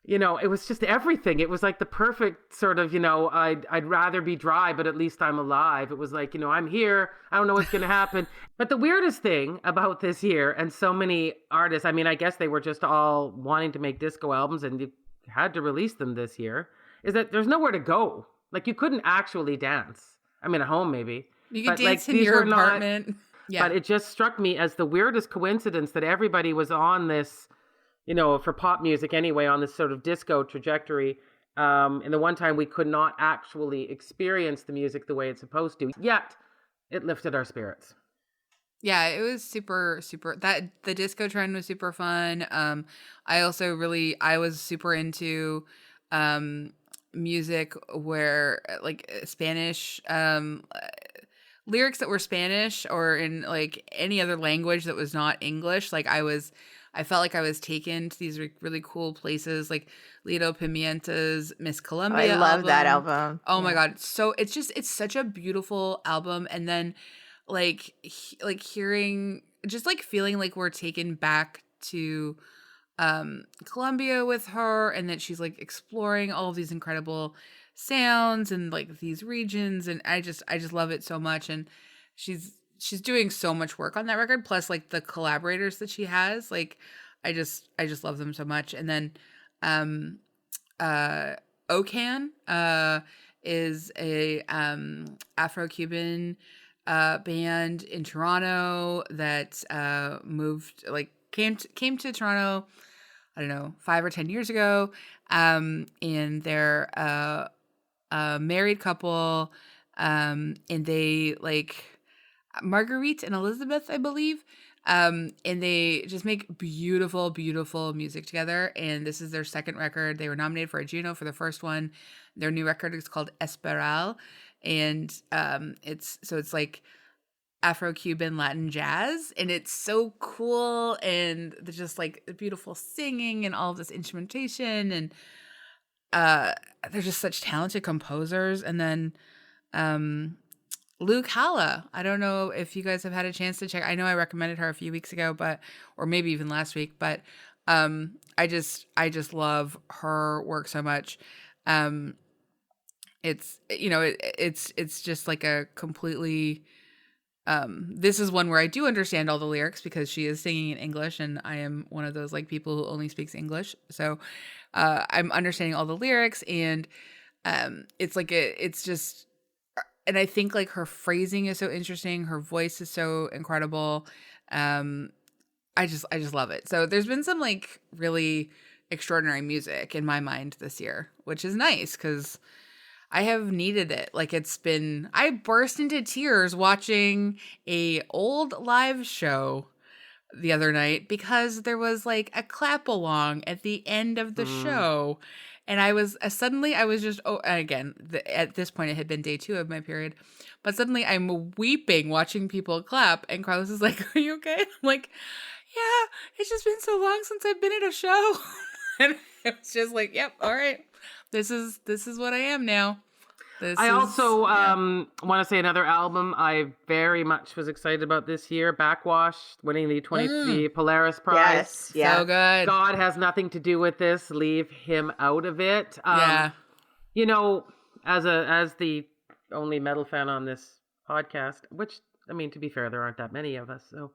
it was just everything. It was like the perfect sort of, I'd rather be dry, but at least I'm alive. It was like, I'm here. I don't know what's going to happen. But the weirdest thing about this year, and so many artists, I mean, I guess they were just all wanting to make disco albums and you had to release them this year, is that there's nowhere to go. Like, you couldn't actually dance. I mean, at home maybe. You could dance in your apartment. But it just struck me as the weirdest coincidence that everybody was on this, for pop music anyway, on this sort of disco trajectory. And the one time we could not actually experience the music the way it's supposed to, yet it lifted our spirits. Yeah, it was super, super, the disco trend was super fun. I was super into music where, like, Spanish, lyrics that were Spanish or in, like, any other language that was not English. Like, I felt like I was taken to these really cool places, like Lido Pimienta's Miss Colombia. I love that album. Oh my God. So it's such a beautiful album. And then hearing, just like feeling like we're taken back to Colombia with her, and that she's like exploring all of these incredible sounds and like these regions. And I just love it so much. And she's doing so much work on that record. Plus, like, the collaborators that she has, like, I just love them so much. And then, Ocan, is a, Afro-Cuban, band in Toronto that, came to Toronto, I don't know, 5 or 10 years ago. And they're, a married couple, and they, like, Marguerite and Elizabeth, I believe. And they just make beautiful, beautiful music together. And this is their second record. They were nominated for a Juno for the first one. Their new record is called Esperal. And it's like Afro-Cuban Latin jazz. And it's so cool. And there's just like the beautiful singing and all of this instrumentation. And they're just such talented composers. And then Luke Halla. I don't know if you guys have had a chance to check. I know I recommended her a few weeks ago, or maybe even last week, but I just love her work so much. It's just like a completely, this is one where I do understand all the lyrics because she is singing in English, and I am one of those like people who only speaks English. So I'm understanding all the lyrics, and and I think like her phrasing is so interesting. Her voice is so incredible. I just love it. So there's been some like really extraordinary music in my mind this year, which is nice because I have needed it. Like, I burst into tears watching a old live show the other night because there was like a clap along at the end of the show. And I was just, again, at this point it had been day 2 of my period, but suddenly I'm weeping watching people clap. And Carlos is like, "Are you okay?" I'm like, "Yeah, it's just been so long since I've been at a show." And it was just like, "Yep, all right, this is what I am now." I also want to say another album I very much was excited about this year, Backwash, winning the the Polaris Prize. Yes, yeah. So good. God has nothing to do with this. Leave him out of it. You know, as the only metal fan on this podcast, which, I mean, to be fair, there aren't that many of us. So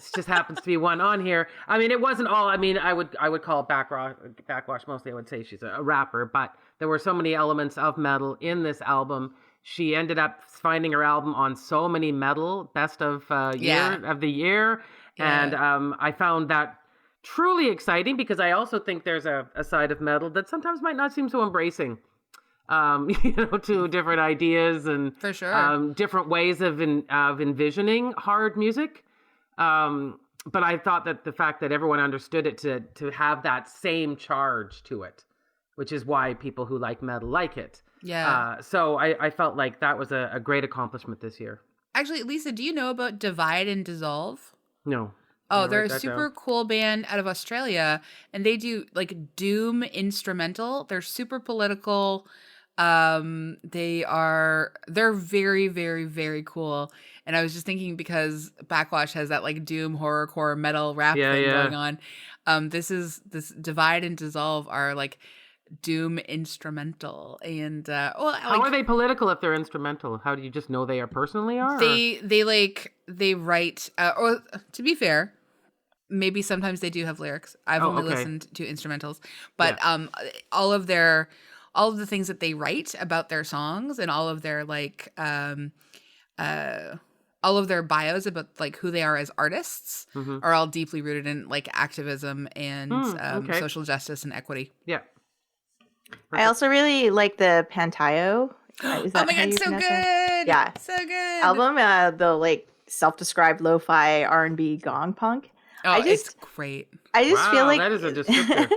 This just happens to be one on here. I mean, it wasn't all. I mean, I would call Backwash mostly. I would say she's a rapper, but there were so many elements of metal in this album. She ended up finding her album on so many metal best of the year, and I found that truly exciting because I also think there's a side of metal that sometimes might not seem so embracing. To different ideas and for sure different ways of envisioning hard music. But I thought that the fact that everyone understood it to have that same charge to it, which is why people who like metal like it. Yeah. So I felt like that was a great accomplishment this year. Actually, Lisa, do you know about Divide and Dissolve? No. Oh, they're a super cool band out of Australia, and they do like doom instrumental. They're super political. They're very, very, very cool. And I was just thinking because Backwash has that like doom horrorcore metal rap thing going on. This Divide and Dissolve are like doom instrumental, and how are they political if they're instrumental? How do you just know they are personally are? They write, or to be fair, maybe sometimes they do have lyrics. I've only listened to instrumentals, but all of the things that they write about their songs and all of their like all of their bios about like who they are as artists are all deeply rooted in like activism and social justice and equity. Yeah. I also really like the Pantayo. Oh my god, so good! Yeah, so good. Album, the like self-described lo-fi R&B gong punk. Oh, it's great. I just feel like that is a descriptor.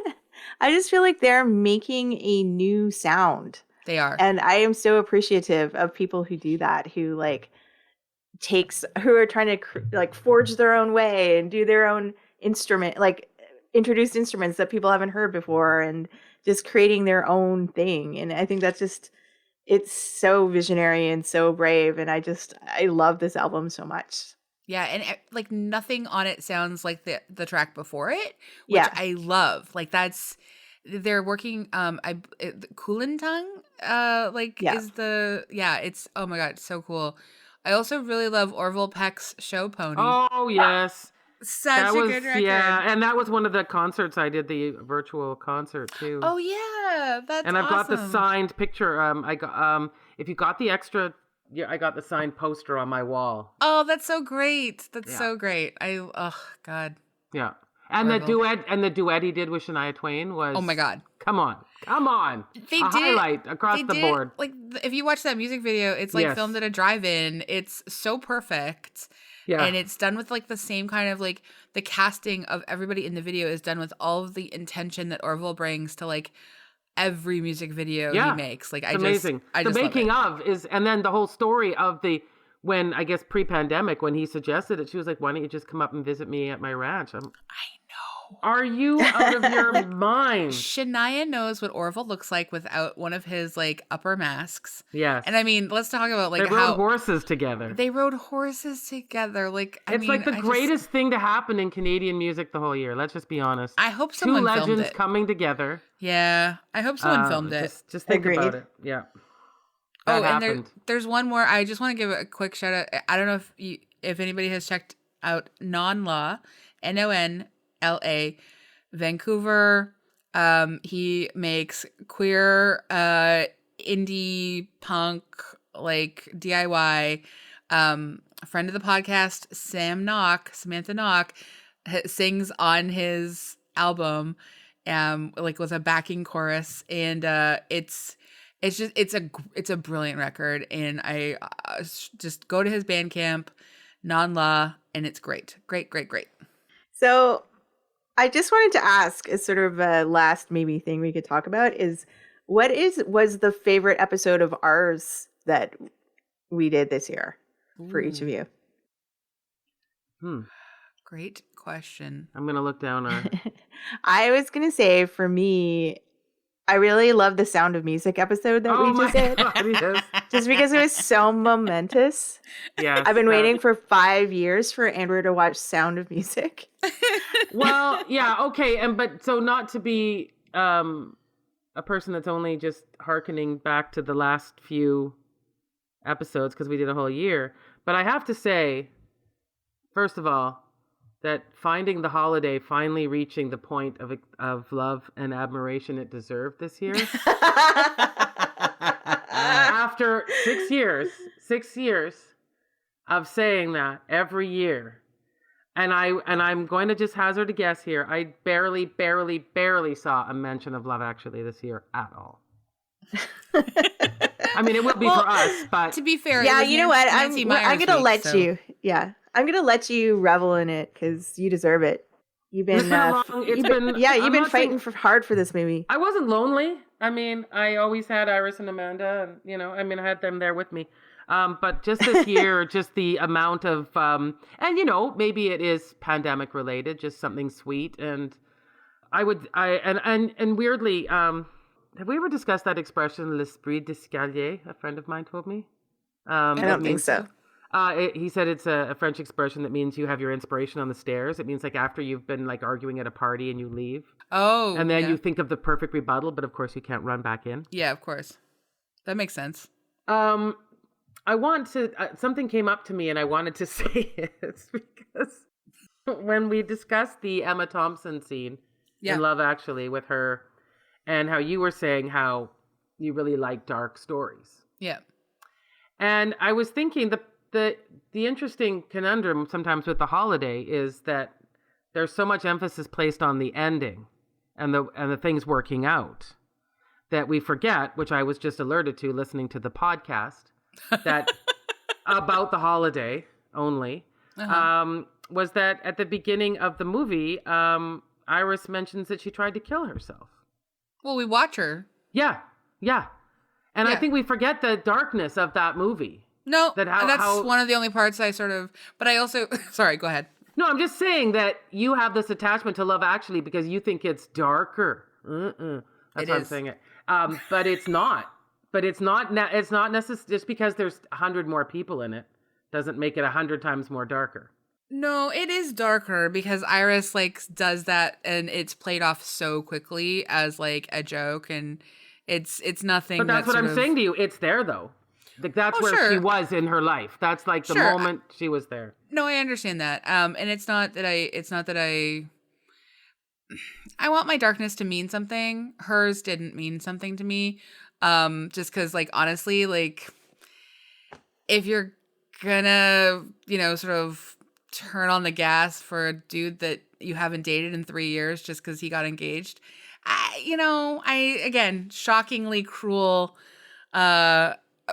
I just feel like they're making a new sound. They are, and I am so appreciative of people who do that. Who are trying to forge their own way and do their own instrument, like introduce instruments that people haven't heard before, and just creating their own thing. And I think that's just, it's so visionary and so brave. And I love this album so much. Yeah. And like nothing on it sounds like the track before it, which I love. Like they're working, Kulintang, it's, oh my God, it's so cool. I also really love Orville Peck's Show Pony. Oh, yes. Such a good record. Yeah, and that was one of the concerts I did, the virtual concert too. Oh yeah, that's and I've awesome. got the signed picture. I got if you got the extra, I got the signed poster on my wall. Oh, that's so great. That's so great. Oh God. Yeah, and the duet he did with Shania Twain was. Oh my God. Come on. They did highlight across the board. Like if you watch that music video, it's like filmed at a drive-in. It's so perfect. Yeah. And it's done with like the same kind of like the casting of everybody in the video is done with all of the intention that Orville brings to like every music video he makes. Like it's amazing. The making of is, and then the whole story of when I guess pre-pandemic when he suggested it, she was like, "Why don't you just come up and visit me at my ranch?" I know. Are you out of your mind? Shania knows what Orville looks like without one of his like upper masks. Yes. And I mean, let's talk about like they rode horses together. They rode horses together. Like it's like the greatest thing to happen in Canadian music the whole year. Let's just be honest. I hope someone filmed it. Two legends coming together. Yeah, I hope someone filmed it. Just think about it. Yeah. That happened. And there's one more. I just want to give a quick shout out. I don't know if anybody has checked out Non-Law, NONLA, Vancouver. He makes queer indie punk like DIY. Friend of the podcast, Samantha Knock, sings on his album, like with a backing chorus, and it's a brilliant record, and I just go to his Bandcamp, Non-Law, and it's great. So I just wanted to ask, as sort of a last maybe thing we could talk about, is what was the favorite episode of ours that we did this year for each of you? Great question. I'm gonna look down on. I was gonna say, for me, I really love the Sound of Music episode that we just did. Yes. Just because it was so momentous. Yes, I've been waiting for 5 years for Andrea to watch Sound of Music. Well, yeah, okay, but so not to be a person that's only just hearkening back to the last few episodes because we did a whole year, but I have to say, first of all, that finding the holiday finally reaching the point of love and admiration it deserved this year. After 6 years of saying that every year. And I'm going to just hazard a guess here. I barely saw a mention of Love Actually this year at all. I mean, it will be for us, but to be fair, yeah, you know what? I'm gonna let so. you. Yeah, I'm gonna let you revel in it because you deserve it. You've been, you've been fighting hard for this movie. I wasn't lonely. I mean, I always had Iris and Amanda, and you know, I mean, I had them there with me. But just this year, just the amount of, and you know, maybe it is pandemic related, just something sweet. And and weirdly, have we ever discussed that expression, l'esprit d'escalier? A friend of mine told me. I don't think so. He said it's a French expression that means you have your inspiration on the stairs. It means like after you've been like arguing at a party and you leave. Oh. And then you think of the perfect rebuttal, but of course you can't run back in. Yeah, of course. That makes sense. I want to, something came up to me and I wanted to say it because when we discussed the Emma Thompson scene in Love Actually with her and how you were saying how you really like dark stories. Yeah. And I was thinking the interesting conundrum sometimes with the holiday is that there's so much emphasis placed on the ending and the things working out that we forget, which I was just alerted to listening to the podcast that about the holiday only, was that at the beginning of the movie, Iris mentions that she tried to kill herself. Well, we watch her. Yeah. And I think we forget the darkness of that movie. No, that's one of the only parts I sort of, but I also, sorry, go ahead. No, I'm just saying that you have this attachment to Love Actually because you think it's darker. That's why I'm saying it. But it's not. But it's not necessary. Just because there's 100 more people in it doesn't make it 100 times more darker. No, it is darker because Iris like does that and it's played off so quickly as like a joke and it's nothing. But that's what I'm saying to you. It's there though. Like that's where she was in her life. That's like the moment she was there. No, I understand that. And it's not that I want my darkness to mean something. Hers didn't mean something to me. Just because like honestly, like if you're gonna, you know, sort of turn on the gas for a dude that you haven't dated in 3 years just because he got engaged, again, shockingly cruel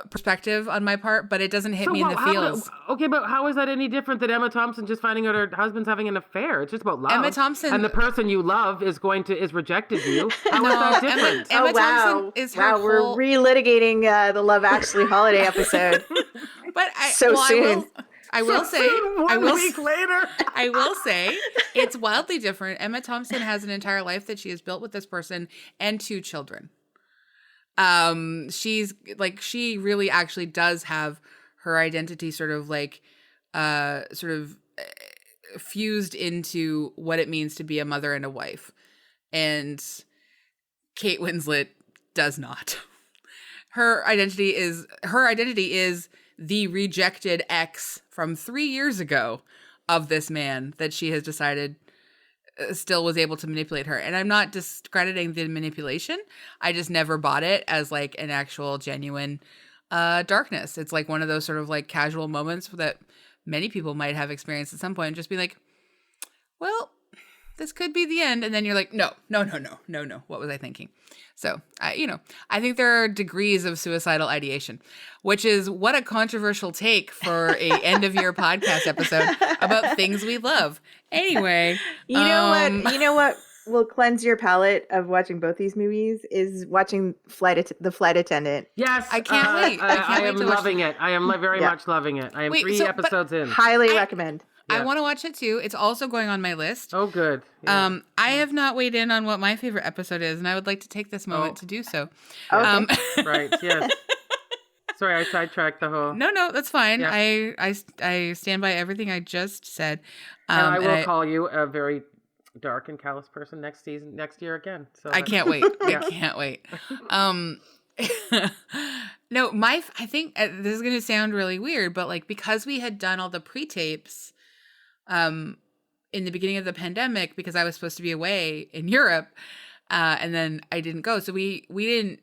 perspective on my part, but it doesn't hit me in the feels. Okay, but how is that any different than Emma Thompson just finding out her husband's having an affair? It's just about love. Emma Thompson and the person you love is rejected you. How is that different? Emma Thompson is her we're relitigating the Love Actually holiday episode. But soon. I will say, one week later. I will say it's wildly different. Emma Thompson has an entire life that she has built with this person and 2 children. She's like, she really actually does have her identity sort of fused into what it means to be a mother and a wife. And Kate Winslet does not. Her identity is the rejected ex from 3 years ago of this man that she has decided still was able to manipulate her. And I'm not discrediting the manipulation. I just never bought it as like an actual genuine darkness. It's like one of those sort of like casual moments that many people might have experienced at some point and just be like, well, this could be the end. And then you're like, no. What was I thinking? So, I think there are degrees of suicidal ideation, which is what a controversial take for a end of year podcast episode about things we love. Anyway, you know what will cleanse your palate of watching both these movies is watching The Flight Attendant. Yes, I can't wait. I am loving it. I am very much loving it. I am 3 episodes in. Highly recommend. I want to watch it too. It's also going on my list. Oh, good. Yeah. I have not weighed in on what my favorite episode is, and I would like to take this moment to do so. Okay. Right. Yes. Sorry, I sidetracked the whole. No, that's fine. Yeah. I stand by everything I just said. And I will call you a very dark and callous person next year again. So I can't wait. I can't wait. No, I think this is going to sound really weird, but like because we had done all the pre-tapes, in the beginning of the pandemic because I was supposed to be away in Europe, and then I didn't go. So we didn't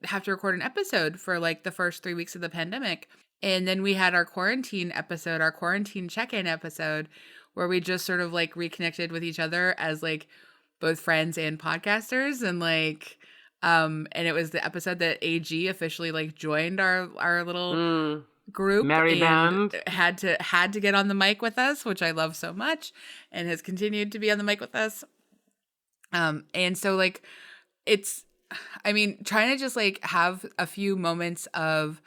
have to record an episode for like the first 3 weeks of the pandemic. And then we had our quarantine episode, our quarantine check-in episode, where we just sort of like reconnected with each other as like both friends and podcasters. And like, and it was the episode that AG officially like joined our little group. Merry band. Had to get on the mic with us, which I love so much, and has continued to be on the mic with us. And so like, trying to just like have a few moments of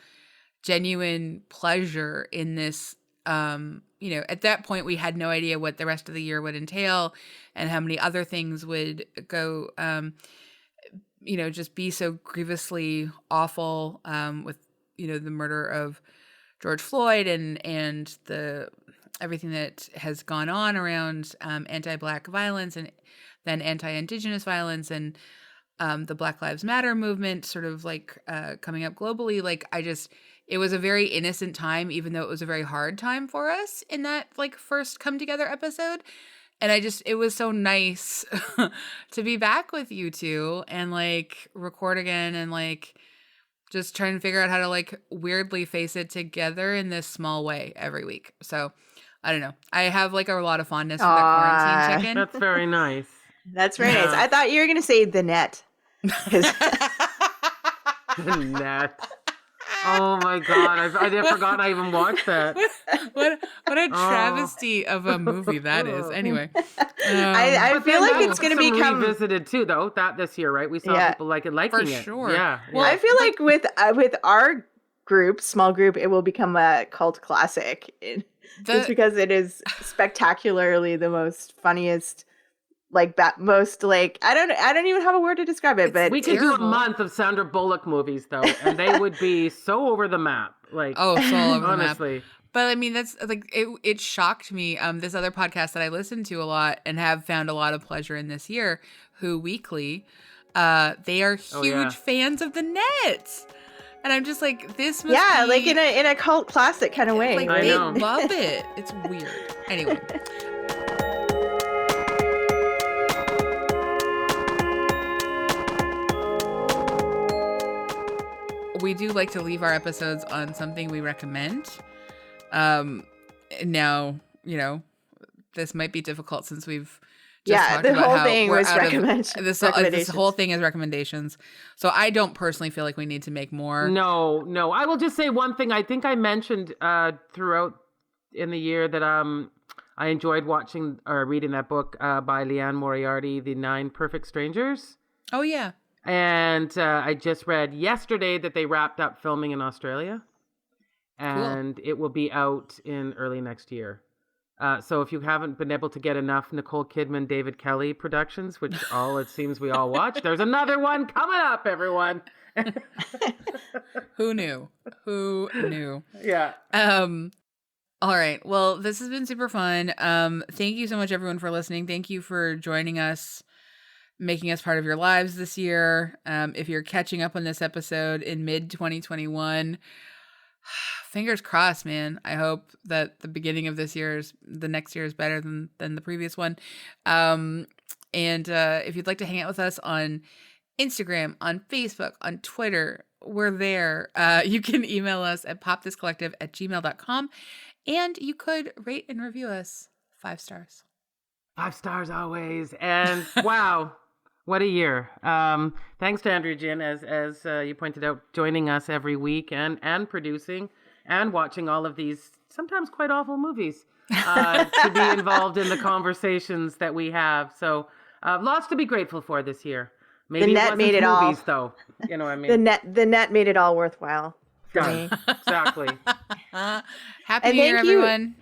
genuine pleasure in this, at that point we had no idea what the rest of the year would entail and how many other things would go, just be so grievously awful, with, the murder of George Floyd and the everything that has gone on around anti-Black violence and then anti-Indigenous violence and the Black Lives Matter movement sort of like coming up globally. Like it was a very innocent time, even though it was a very hard time for us in that like first come together episode. And it was so nice to be back with you two and like record again and like just try and figure out how to like weirdly face it together in this small way every week. So I don't know. I have like a lot of fondness for that quarantine check-in. That's very nice. That's very nice. I thought you were going to say the net. The net. Oh my God. I forgot I even watched that. What a travesty of a movie that is. Anyway. I feel like it's going to become revisited too, though, that this year, right? We saw people liking for it. Sure. Yeah. Well, I feel like with our group, small group, it will become a cult classic. Just because it is spectacularly the most funniest, like most like I don't even have a word to describe it. But we could do a month of Sandra Bullock movies though, and they would be so over the map. Like so over honestly. the map. But I mean, that's like it shocked me. This other podcast that I listen to a lot and have found a lot of pleasure in this year, Who Weekly, they are huge fans of the Net. And I'm just like, this must be... like in a cult classic kind of way. Like, I they know. love it. It's weird. Anyway. We do like to leave our episodes on something we recommend. Now, this might be difficult since we've just talked about whole how thing we're was out of recommendations. this whole thing is recommendations. So I don't personally feel like we need to make more. No. I will just say one thing. I think I mentioned throughout in the year that I enjoyed watching or reading that book by Leanne Moriarty, The 9 Perfect Strangers. Oh, yeah. And I just read yesterday that they wrapped up filming in Australia. And It will be out in early next year. So if you haven't been able to get enough Nicole Kidman, David Kelly productions, which it seems we all watch, there's another one coming up, everyone. Who knew? Yeah. All right. Well, this has been super fun. Thank you so much, everyone, for listening. Thank you for joining us, making us part of your lives this year. If you're catching up on this episode in mid-2021, fingers crossed, man. I hope that the beginning of the next year is better than the previous one. And if you'd like to hang out with us on Instagram, on Facebook, on Twitter, we're there. You can email us at popthiscollective@gmail.com, and you could rate and review us 5 stars. 5 stars always. And wow, what a year. Thanks to Andrea Gin, as you pointed out, joining us every week and producing and watching all of these sometimes quite awful movies to be involved in the conversations that we have. So lots to be grateful for this year. Maybe the net made it movies, all. though. You know what I mean? The net made it all worthwhile for me. Exactly. Happy New Year, everyone.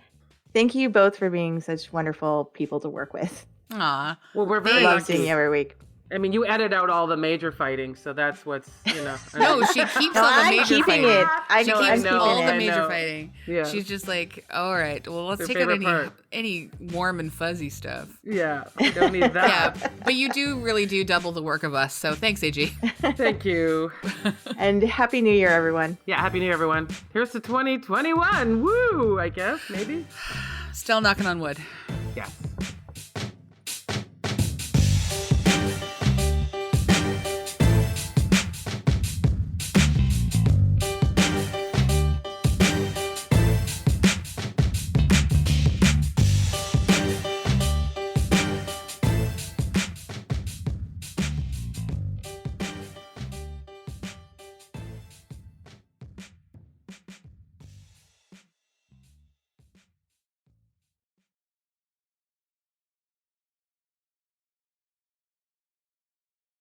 Thank you both for being such wonderful people to work with. Aw. Well, we're very Love lucky. seeing you every week. I mean, you edit out all the major fighting, so that's what's, No, she keeps all the I'm major keeping fighting. it. She keeps know, all the I major know. fighting. Yeah. She's just like, all right, well, let's Her take out favorite any warm and fuzzy stuff. Yeah, we don't need that. Yeah, but you really do double the work of us. So thanks, AG. Thank you. And Happy New Year, everyone. Yeah, Happy New Year, everyone. Here's to 2021. Woo, I guess, maybe. Still knocking on wood. Yes.